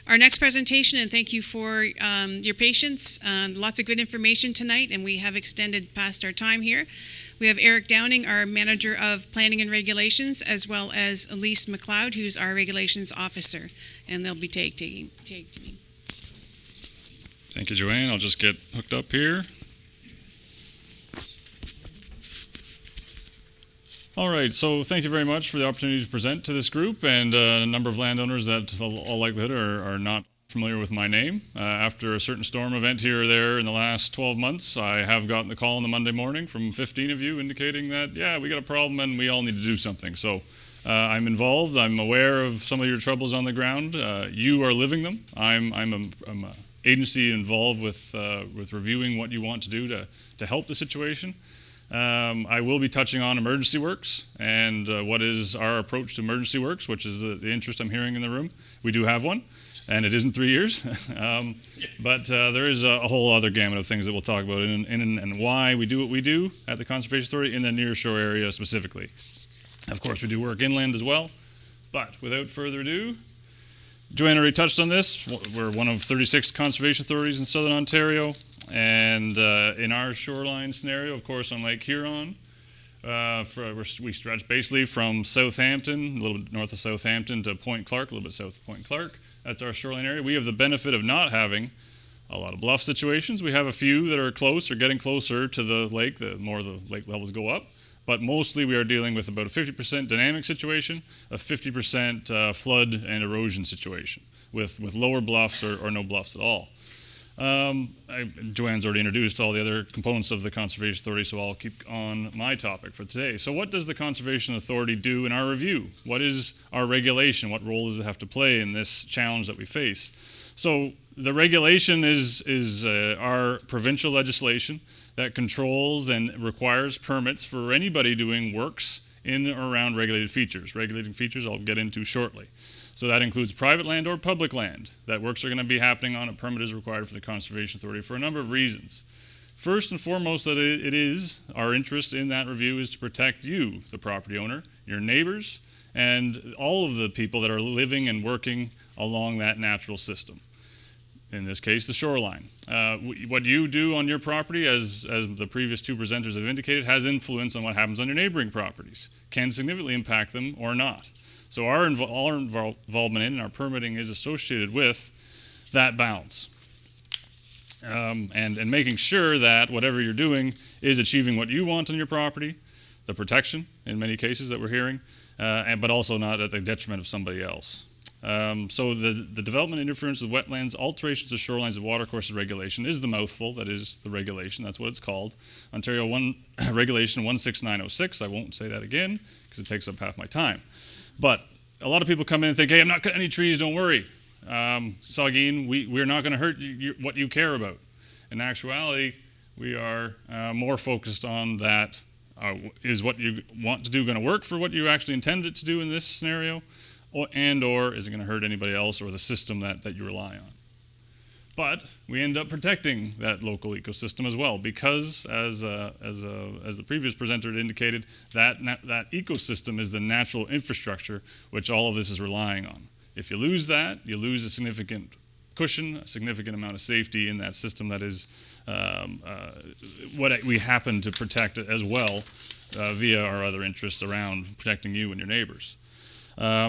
Our next presentation, and thank you for your patience. Lots of good information tonight, and we have extended past our time here. We have Erik Downing, our Manager of Planning and Regulations, as well as Elise MacLeod, who's our Regulations Officer, and they'll be taking me. Thank you, Joanne. I'll just get hooked up here. All right, so thank you very much for the opportunity to present to this group and a number of landowners that, all likelihood, are not familiar with my name. After a certain storm event here or there in the last 12 months, I have gotten the call on the Monday morning from 15 of you indicating that, yeah, we got a problem and we all need to do something. So I'm involved. I'm aware of some of your troubles on the ground. You are living them. I'm an agency involved with reviewing what you want to do to help the situation. I will be touching on emergency works and what is our approach to emergency works, which is the interest I'm hearing in the room. We do have one, and it isn't 3 years. But there is a whole other gamut of things that we'll talk about and why we do what we do at the Conservation Authority in the nearshore area specifically. Of course, we do work inland as well. But without further ado, Joanne already touched on this. We're one of 36 conservation authorities in Southern Ontario. And in our shoreline scenario, of course, on Lake Huron, we stretch basically from Southampton, a little bit north of Southampton, to Point Clark, a little bit south of Point Clark. That's our shoreline area. We have the benefit of not having a lot of bluff situations. We have a few that are close or getting closer to the lake, the more the lake levels go up. But mostly we are dealing with about a 50% dynamic situation, a 50% flood and erosion situation with lower bluffs or no bluffs at all. Joanne's already introduced all the other components of the Conservation Authority, so I'll keep on my topic for today. So what does the Conservation Authority do in our review? What is our regulation? What role does it have to play in this challenge that we face? So the regulation is our provincial legislation that controls and requires permits for anybody doing works in or around regulated features. Regulating features I'll get into shortly. So that includes private land or public land. That works are going to be happening on. A permit is required for the Conservation Authority for a number of reasons. First and foremost, that it is our interest in that review is to protect you, the property owner, your neighbors, and all of the people that are living and working along that natural system. In this case, the shoreline. What you do on your property, as the previous two presenters have indicated, has influence on what happens on your neighboring properties, can significantly impact them or not. So our involvement in and our permitting is associated with that balance. And making sure that whatever you're doing is achieving what you want on your property, the protection in many cases that we're hearing, but also not at the detriment of somebody else. So the development interference with wetlands, alterations to shorelines and watercourses regulation is the mouthful. That is the regulation. That's what it's called. Ontario Regulation 16906. I won't say that again because it takes up half my time. But a lot of people come in and think, hey, I'm not cutting any trees, don't worry. Saugeen, we're not going to hurt what you care about. In actuality, we are more focused on that. Is what you want to do going to work for what you actually intended it to do in this scenario? Or is it going to hurt anybody else or the system that you rely on? But we end up protecting that local ecosystem as well because, as the previous presenter had indicated, that ecosystem is the natural infrastructure which all of this is relying on. If you lose that, you lose a significant cushion, a significant amount of safety in that system that is what we happen to protect as well via our other interests around protecting you and your neighbors.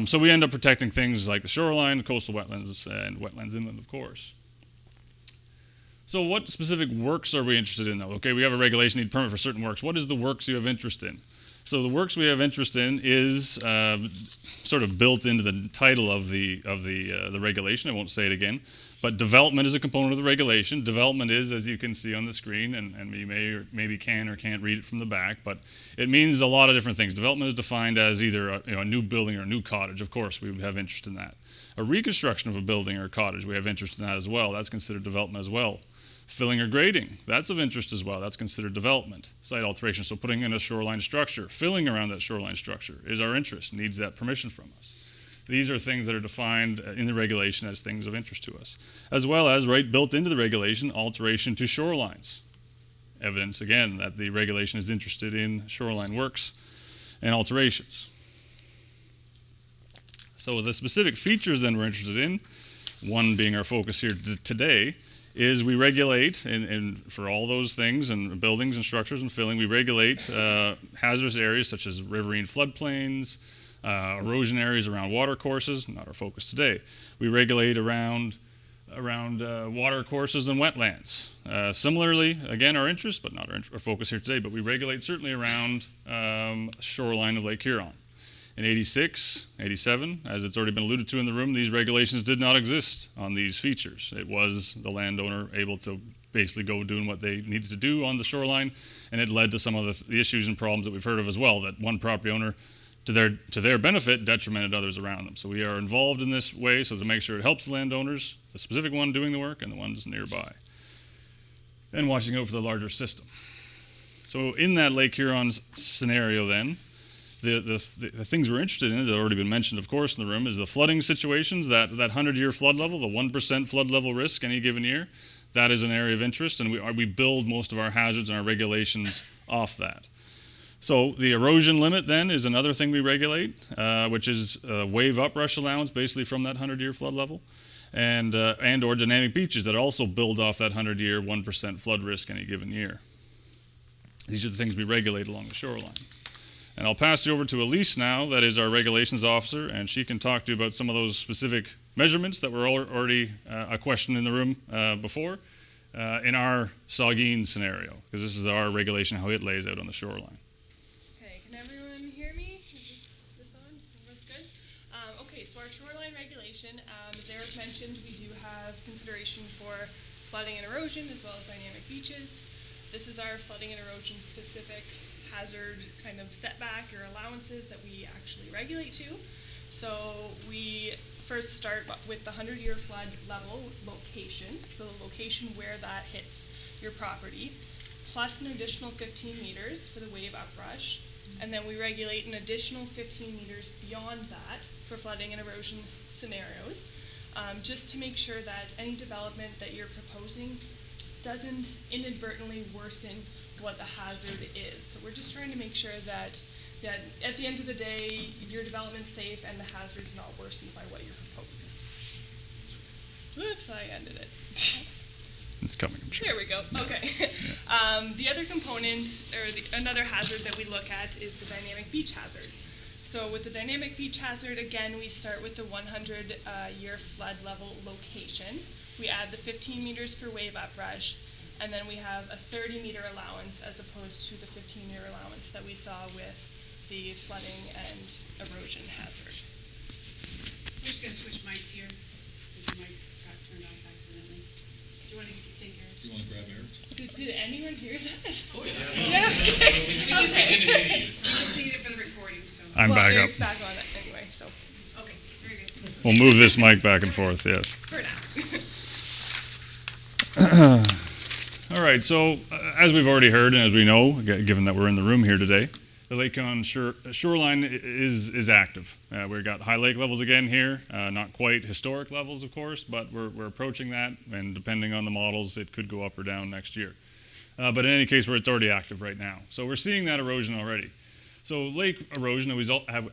So we end up protecting things like the shoreline, the coastal wetlands, and wetlands inland, of course. So what specific works are we interested in, though? Okay, we have a regulation, need permit for certain works. What is the works you have interest in? So the works we have interest in is sort of built into the title of the regulation. I won't say it again. But development is a component of the regulation. Development is, as you can see on the screen, and you may or maybe can or can't read it from the back, but it means a lot of different things. Development is defined as either a new building or a new cottage. Of course, we would have interest in that. A reconstruction of a building or a cottage, we have interest in that as well. That's considered development as well. Filling or grading, that's of interest as well. That's considered development. Site alteration, so putting in a shoreline structure, filling around that shoreline structure is our interest, needs that permission from us. These are things that are defined in the regulation as things of interest to us. As well as, built into the regulation, alteration to shorelines. Evidence, again, that the regulation is interested in shoreline works and alterations. So the specific features then we're interested in, one being our focus here today, is we regulate, and for all those things, and buildings and structures and filling, we regulate hazardous areas such as riverine floodplains, erosion areas around water courses, not our focus today. We regulate around water courses and wetlands. Similarly, again, our interest, but not our focus here today, but we regulate certainly around shoreline of Lake Huron. In 86, 87, as it's already been alluded to in the room, these regulations did not exist on these features. It was the landowner able to basically go doing what they needed to do on the shoreline, and it led to some of the issues and problems that we've heard of as well, that one property owner, to their benefit, detrimented others around them. So we are involved in this way so to make sure it helps the landowners, the specific one doing the work and the ones nearby, and watching out for the larger system. So in that Lake Huron scenario then, the things we're interested in, that have already been mentioned, of course, in the room, is the flooding situations, that 100-year flood level, the 1% flood level risk any given year. That is an area of interest, and we build most of our hazards and our regulations off that. So the erosion limit then is another thing we regulate, which is wave uprush allowance, basically from that 100-year flood level, and or dynamic beaches that also build off that 100-year 1% flood risk any given year. These are the things we regulate along the shoreline. And I'll pass you over to Elise now, that is our regulations officer, and she can talk to you about some of those specific measurements that were already a question in the room before in our Saugeen scenario, because this is our regulation, how it lays out on the shoreline. Okay, can everyone hear me? Is this on? Everyone's good? Okay, so our shoreline regulation, as Erik mentioned, we do have consideration for flooding and erosion as well as dynamic beaches. This is our flooding and erosion specific hazard kind of setback or allowances that we actually regulate to. So we first start with the 100-year flood level location, so the location where that hits your property, plus an additional 15 meters for the wave uprush, and then we regulate an additional 15 meters beyond that for flooding and erosion scenarios, just to make sure that any development that you're proposing doesn't inadvertently worsen what the hazard is. So we're just trying to make sure that at the end of the day, your development's safe and the hazard is not worsened by what you're proposing. Whoops, I ended it. It's coming, I'm sure. There we go. Okay. The other component, or another hazard that we look at, is the dynamic beach hazards. So with the dynamic beach hazard, again, we start with the 100-year flood level location. We add the 15 meters for wave uprush, and then we have a 30-meter allowance as opposed to the 15-year allowance that we saw with the flooding and erosion hazard. I'm just going to switch mics here. The mics got turned off accidentally. Do you want to take care of it? Do you want to grab Erik? Did anyone hear that? Oh, yeah. We just need it for the recording, so. I'm back up. Erik's back on it anyway, so. Okay, very good. We'll move this mic back and forth, yes. For now. All right, so as we've already heard and as we know, given that we're in the room here today, the Lake Huron Shoreline is active. We've got high lake levels again here, not quite historic levels, of course, but we're approaching that, and depending on the models, it could go up or down next year. But in any case, it's already active right now. So we're seeing that erosion already. So lake erosion,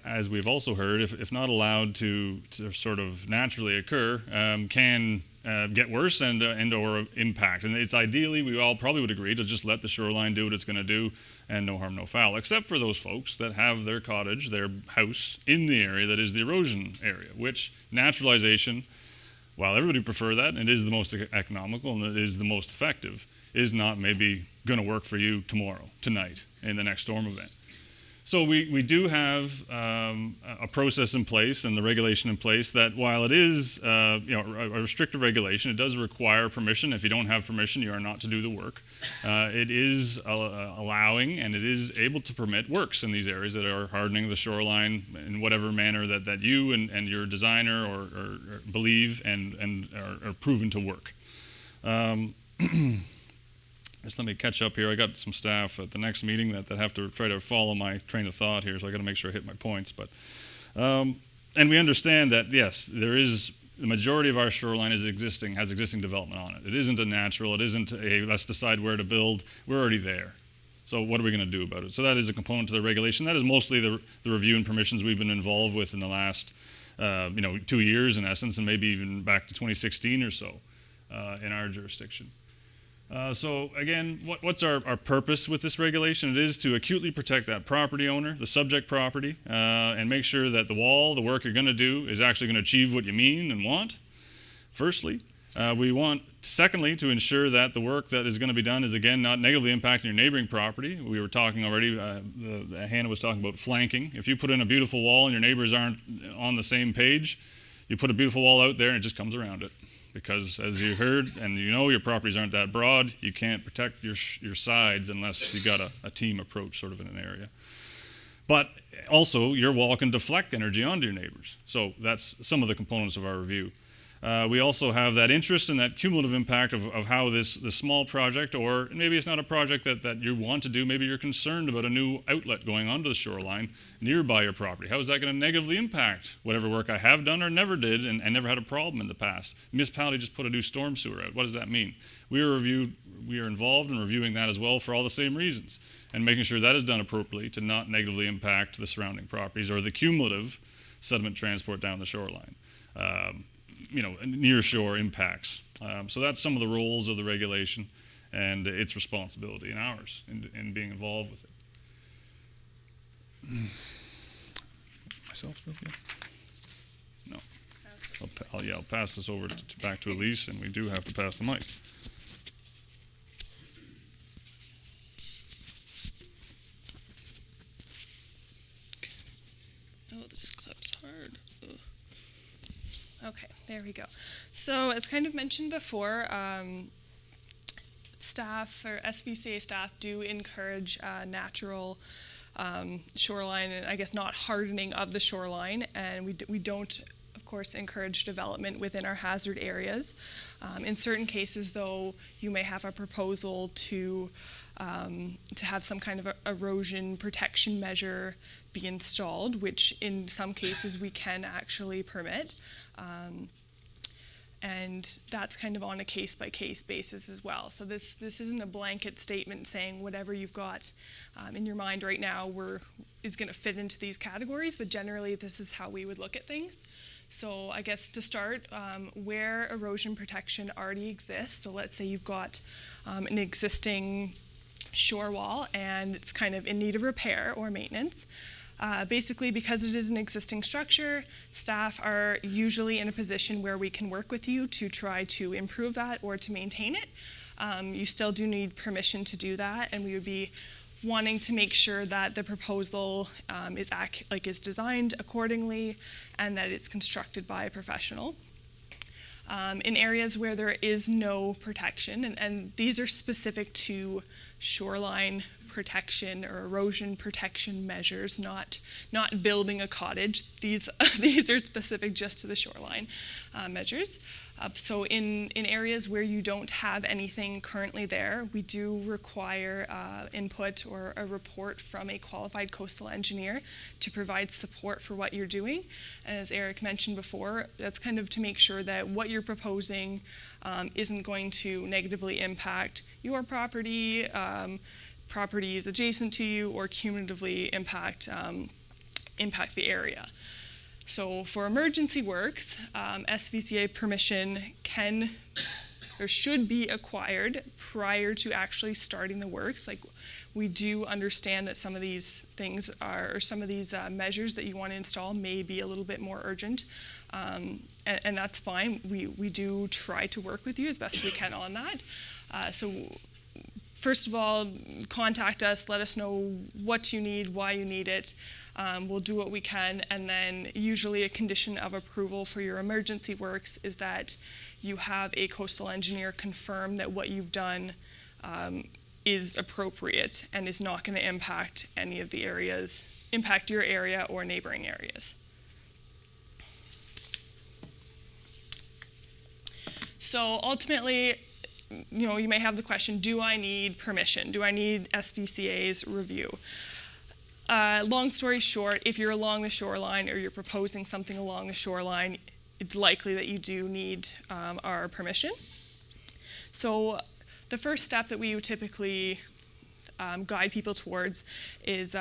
as we've also heard, if not allowed to sort of naturally occur, can get worse and or impact. And it's ideally, we all probably would agree, to just let the shoreline do what it's going to do and no harm, no foul, except for those folks that have their cottage, their house in the area that is the erosion area, which naturalization, while everybody prefer that, and it is the most economical and it is the most effective, is not maybe going to work for you tomorrow, tonight, in the next storm event. So we do have a process in place and the regulation in place that, while it is a restrictive regulation, it does require permission. If you don't have permission, you are not to do the work. It is allowing and it is able to permit works in these areas that are hardening the shoreline in whatever manner that you and your designer or believe and are proven to work. Just let me catch up here. I got some staff at the next meeting that have to try to follow my train of thought here, so I got to make sure I hit my points. But and we understand that yes, there is the majority of our shoreline has existing development on it. It isn't a natural. It isn't a let's decide where to build. We're already there. So what are we going to do about it? So that is a component to the regulation. That is mostly the review and permissions we've been involved with in the last 2 years in essence, and maybe even back to 2016 or so in our jurisdiction. So again, what's our purpose with this regulation? It is to acutely protect that property owner, the subject property, and make sure that the work you're going to do is actually going to achieve what you mean and want, firstly. We want, secondly, to ensure that the work that is going to be done is, again, not negatively impacting your neighboring property. We were talking already, Hannah was talking about flanking. If you put in a beautiful wall and your neighbors aren't on the same page, you put a beautiful wall out there and it just comes around it. Because as you heard, and you know, your properties aren't that broad, you can't protect your sides unless you got a team approach sort of in an area. But also, your wall can deflect energy onto your neighbors. So that's some of the components of our review. We also have that interest and that cumulative impact of how this small project, or maybe it's not a project that you want to do, maybe you're concerned about a new outlet going onto the shoreline nearby your property. How is that going to negatively impact whatever work I have done or never did and never had a problem in the past? The municipality just put a new storm sewer out. What does that mean? We are involved in reviewing that as well for all the same reasons, and making sure that is done appropriately to not negatively impact the surrounding properties or the cumulative sediment transport down the shoreline. Near shore impacts. So that's some of the roles of the regulation and its responsibility and ours in being involved with it. Myself still? Yeah. No. I'll pass this over back to Elise, and we do have to pass the mic. Oh, this clip's hard. Ugh. Okay, there we go. So as kind of mentioned before, staff or SVCA staff do encourage natural shoreline, and I guess not hardening of the shoreline, and we don't, of course, encourage development within our hazard areas. In certain cases, though, you may have a proposal to have some kind of erosion protection measure be installed, which in some cases we can actually permit. And that's kind of on a case-by-case basis as well. So this isn't a blanket statement saying whatever you've got in your mind right now is going to fit into these categories, but generally this is how we would look at things. So I guess to start, where erosion protection already exists, so let's say you've got an existing shore wall and it's kind of in need of repair or maintenance. Basically, because it is an existing structure, staff are usually in a position where we can work with you to try to improve that or to maintain it. You still do need permission to do that, and we would be wanting to make sure that the proposal is designed accordingly and that it's constructed by a professional. In areas where there is no protection, and these are specific to shoreline protection or erosion protection measures, not building a cottage. These are specific just to the shoreline measures. So in areas where you don't have anything currently there, we do require input or a report from a qualified coastal engineer to provide support for what you're doing. And as Erik mentioned before, that's kind of to make sure that what you're proposing isn't going to negatively impact your property, properties adjacent to you, or cumulatively impact the area. So for emergency works, SVCA permission can or should be acquired prior to actually starting the works. Like, we do understand that some of these things or some of these measures that you want to install may be a little bit more urgent, and that's fine. We do try to work with you as best we can on that. So first of all, contact us, let us know what you need, why you need it. We'll do what we can, and then usually a condition of approval for your emergency works is that you have a coastal engineer confirm that what you've done is appropriate and is not going to impact any of the areas, impact your area or neighboring areas. So ultimately, you may have the question, do I need permission? Do I need SVCA's review? Long story short, if you're along the shoreline or you're proposing something along the shoreline, it's likely that you do need our permission. So the first step that we would typically guide people towards is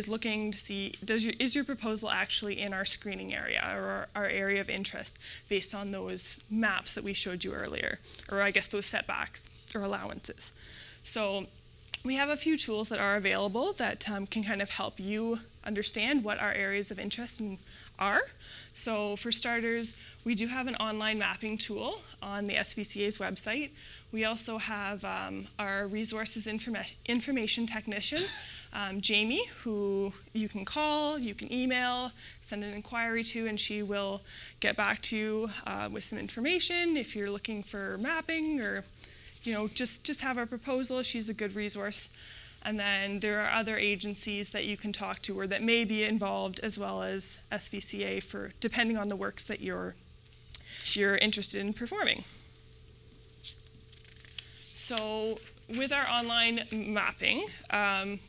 looking to see, is your proposal actually in our screening area or our area of interest based on those maps that we showed you earlier, or I guess those setbacks or allowances. So we have a few tools that are available that can kind of help you understand what our areas of interest are. So for starters, we do have an online mapping tool on the SVCA's website. We also have our resources information technician, Jamie, who you can call, you can email, send an inquiry to, and she will get back to you with some information if you're looking for mapping or just have a proposal. She's a good resource. And then there are other agencies that you can talk to or that may be involved, as well as SVCA, for depending on the works that you're interested in performing. So with our online mapping,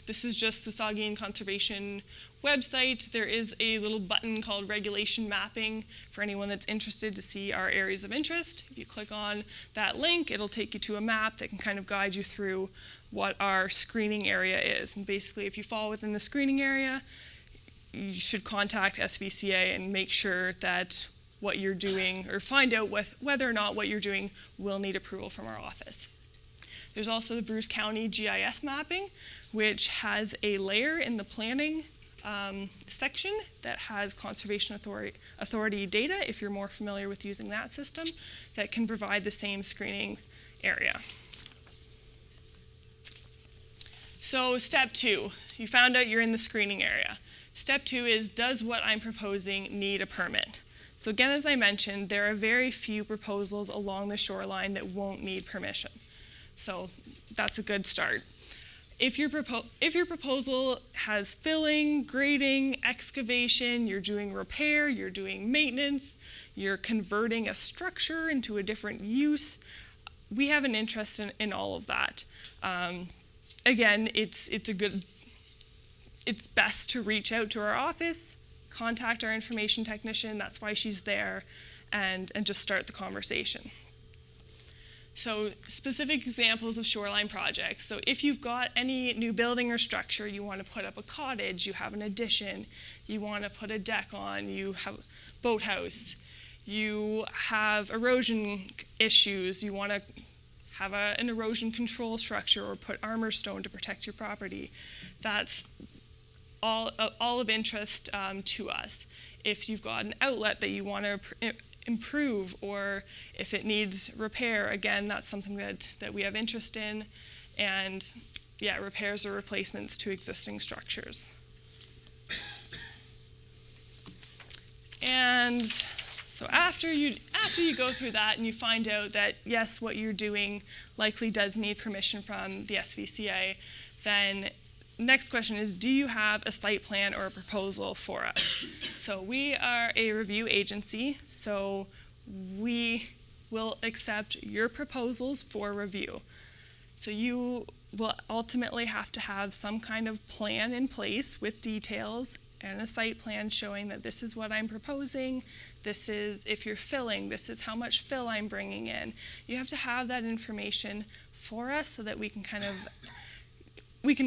this is just the Saugeen Conservation website. There is a little button called Regulation Mapping for anyone that's interested to see our areas of interest. If you click on that link, it'll take you to a map that can kind of guide you through what our screening area is. And basically, if you fall within the screening area, you should contact SVCA and make sure that what you're doing, or find out whether or not what you're doing will need approval from our office. There's also the Bruce County GIS mapping, which has a layer in the planning section that has Conservation Authority data, if you're more familiar with using that system, that can provide the same screening area. So step 2, you found out you're in the screening area. Step 2 is, does what I'm proposing need a permit? So again, as I mentioned, there are very few proposals along the shoreline that won't need permission. So that's a good start. If your proposal has filling, grading, excavation, you're doing repair, you're doing maintenance, you're converting a structure into a different use, we have an interest in all of that. Again, it's best to reach out to our office, contact our information technician, that's why she's there, and just start the conversation. So specific examples of shoreline projects. So if you've got any new building or structure, you want to put up a cottage, you have an addition, you want to put a deck on, you have a boathouse, you have erosion issues, you want to have an erosion control structure or put armor stone to protect your property, that's all of interest to us. If you've got an outlet that you want to improve, or if it needs repair, again, that's something that we have interest in, and yeah, repairs or replacements to existing structures. And so after you go through that and you find out that yes, what you're doing likely does need permission from the SVCA, then next question is, do you have a site plan or a proposal for us? So we are a review agency, so we will accept your proposals for review. So you will ultimately have to have some kind of plan in place with details and a site plan showing that this is what I'm proposing, this is, if you're filling, this is how much fill I'm bringing in. You have to have that information for us so that we can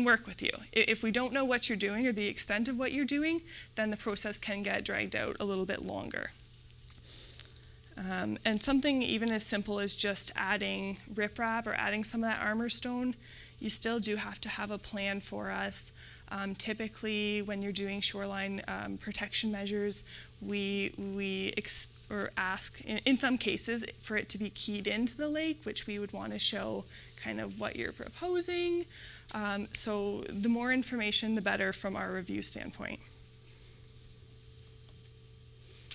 work with you. If we don't know what you're doing or the extent of what you're doing, then the process can get dragged out a little bit longer. And something even as simple as just adding riprap or adding some of that armor stone, you still do have to have a plan for us. Typically, when you're doing shoreline protection measures, we ask, in some cases, for it to be keyed into the lake, which we would want to show kind of what you're proposing. So the more information, the better from our review standpoint.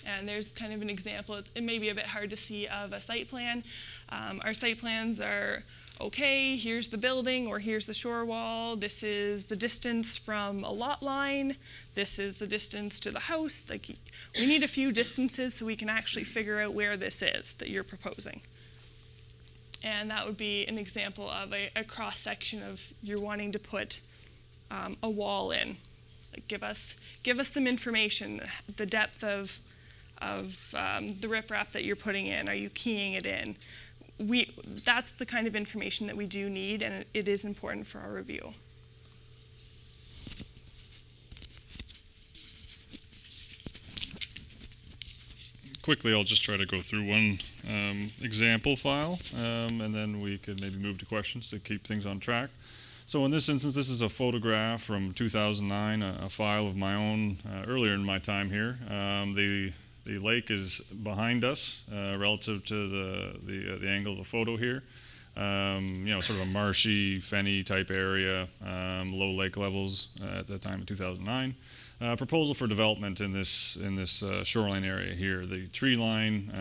And there's kind of an example, it may be a bit hard to see, of a site plan. Our site plans are, okay, here's the building, or here's the shore wall, this is the distance from a lot line, this is the distance to the house. Like, we need a few distances so we can actually figure out where this is that you're proposing. And that would be an example of a cross-section of you're wanting to put a wall in. Like, give us some information, the depth of the riprap that you're putting in. Are you keying it in? That's the kind of information that we do need, and it is important for our review. quickly, I'll just try to go through one example file, and then we can maybe move to questions to keep things on track. So in this instance, this is a photograph from 2009, a file of my own earlier in my time here. The lake is behind us relative to the angle of the photo here. Sort of a marshy, fenny type area, low lake levels at the time of 2009. Proposal for development in this shoreline area here. The tree line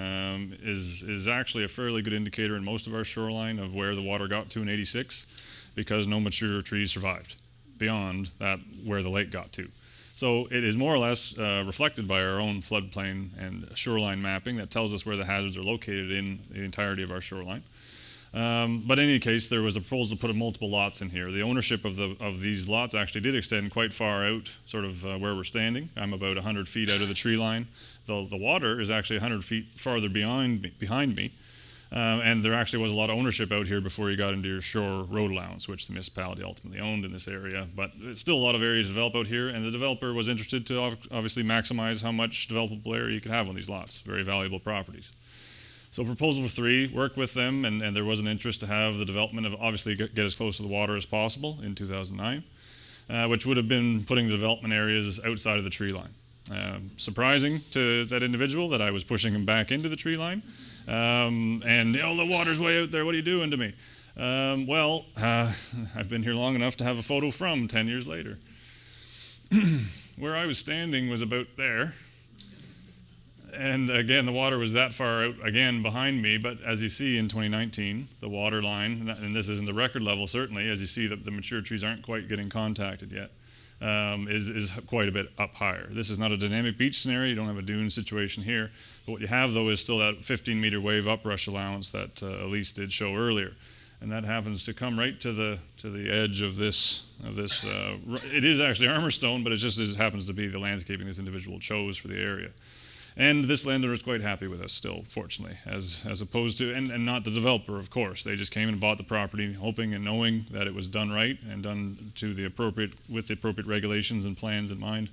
is actually a fairly good indicator in most of our shoreline of where the water got to in '86, because no mature trees survived beyond that where the lake got to. So it is more or less reflected by our own floodplain and shoreline mapping that tells us where the hazards are located in the entirety of our shoreline. But in any case, there was a proposal to put multiple lots in here. The ownership of these lots actually did extend quite far out, sort of where we're standing. I'm about 100 feet out of the tree line. The water is actually 100 feet farther behind me. And there actually was a lot of ownership out here before you got into your shore road allowance, which the municipality ultimately owned in this area. But it's still a lot of areas to develop out here, and the developer was interested to obviously maximize how much developable area you could have on these lots. Very valuable properties. So proposal for 3, worked with them, and there was an interest to have the development of obviously get as close to the water as possible in 2009, which would have been putting the development areas outside of the tree line. Surprising to that individual that I was pushing him back into the tree line. And the water's way out there, what are you doing to me? I've been here long enough to have a photo from 10 years later. Where I was standing was about there. And again, the water was that far out again behind me, but as you see in 2019, the water line, and this isn't the record level certainly, as you see that the mature trees aren't quite getting contacted yet, is quite a bit up higher. This is not a dynamic beach scenario, you don't have a dune situation here, but what you have though is still that 15-meter wave uprush allowance that Elise did show earlier. And that happens to come right to the edge of this. It is actually armor stone, but it just happens to be the landscaping this individual chose for the area. And this landowner is quite happy with us still, fortunately, as opposed to, and not the developer, of course. They just came and bought the property hoping and knowing that it was done right and done with the appropriate regulations and plans in mind.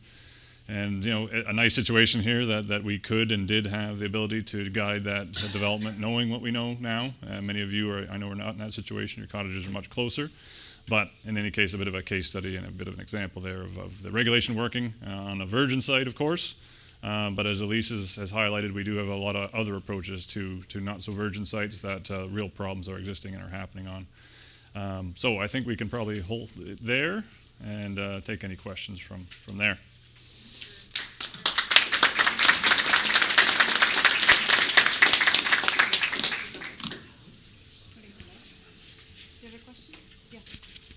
And, a nice situation here that we could and did have the ability to guide that development, knowing what we know now. Many of you I know are not in that situation. Your cottages are much closer. But in any case, a bit of a case study and a bit of an example there of the regulation working on a virgin site, of course. But as Elise has highlighted, we do have a lot of other approaches to not so virgin sites that real problems are existing and are happening on. So I think we can probably hold it there and take any questions from there.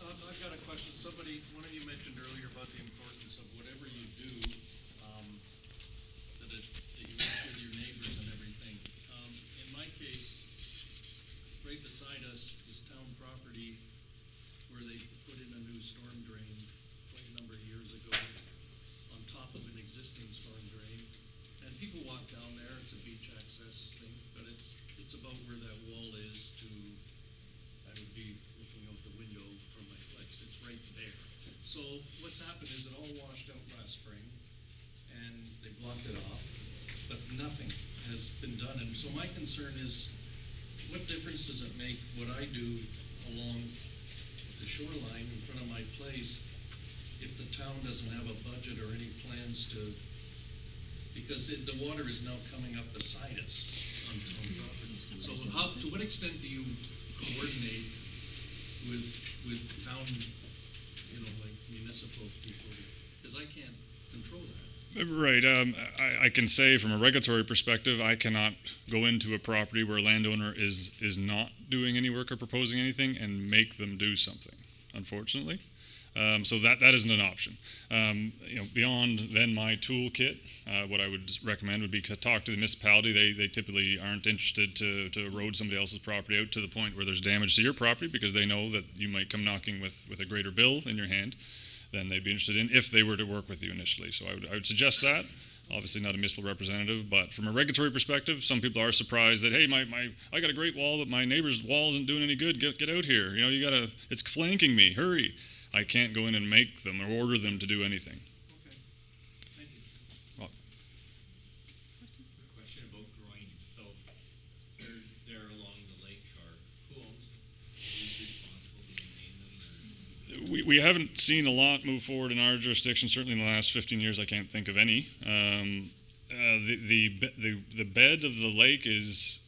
I've got a question. One of you mentioned earlier about the importance of whatever you do, that you work with your neighbors and everything. In my case, right beside us is town property where they put in a new storm drain quite a number of years ago on top of an existing storm drain. And people walk down there. It's a beach access thing, but it's about where that wall is to, I would be looking out the window from my place. It's right there. So what's happened is it all washed out last spring, and they blocked it off, but nothing has been done. And so my concern is, what difference does it make what I do along the shoreline in front of my place if the town doesn't have a budget or any plans to, because the water is now coming up beside us on town property. So to what extent do you coordinate with town, like municipal people? Because I can't control that. Right. I can say from a regulatory perspective, I cannot go into a property where a landowner is not doing any work or proposing anything and make them do something, unfortunately. So that isn't an option. Beyond then my toolkit, what I would recommend would be to talk to the municipality. They typically aren't interested to erode somebody else's property out to the point where there's damage to your property, because they know that you might come knocking with a greater bill in your hand than they'd be interested in if they were to work with you initially. So I would suggest that. Obviously not a municipal representative, but from a regulatory perspective, some people are surprised that, hey, I got a great wall, but my neighbor's wall isn't doing any good. Get out here. It's flanking me. Hurry. I can't go in and make them or order them to do anything. Okay. Thank you. Well, A question about We haven't seen a lot move forward in our jurisdiction. Certainly in the last 15 years, I can't think of any. The bed of the lake is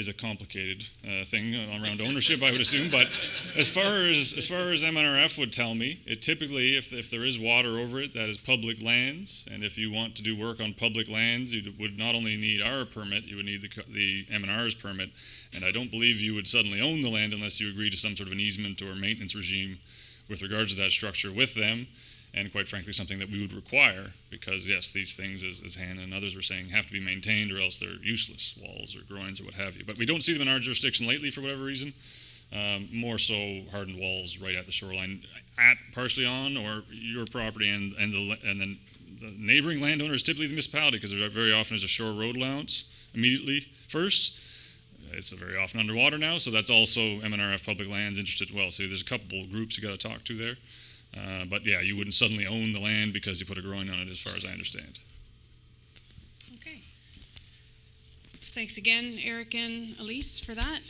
a complicated thing around ownership, I would assume. But as far as MNRF would tell me, it typically, if there is water over it, that is public lands. And if you want to do work on public lands, you would not only need our permit, you would need the MNR's permit. And I don't believe you would suddenly own the land unless you agree to some sort of an easement or maintenance regime with regards to that structure with them. And quite frankly, something that we would require, because yes, these things, as Hannah and others were saying, have to be maintained or else they're useless, walls or groins or what have you. But we don't see them in our jurisdiction lately for whatever reason. More so hardened walls right at the shoreline, partially on or your property and then the neighboring landowner is typically the municipality, because there very often is a shore road allowance immediately first. It's very often underwater now, so that's also MNRF Public Lands interested as well. So there's a couple groups you got to talk to there. But yeah, you wouldn't suddenly own the land because you put a groin on it, as far as I understand. Okay. Thanks again, Erik and Elise, for that.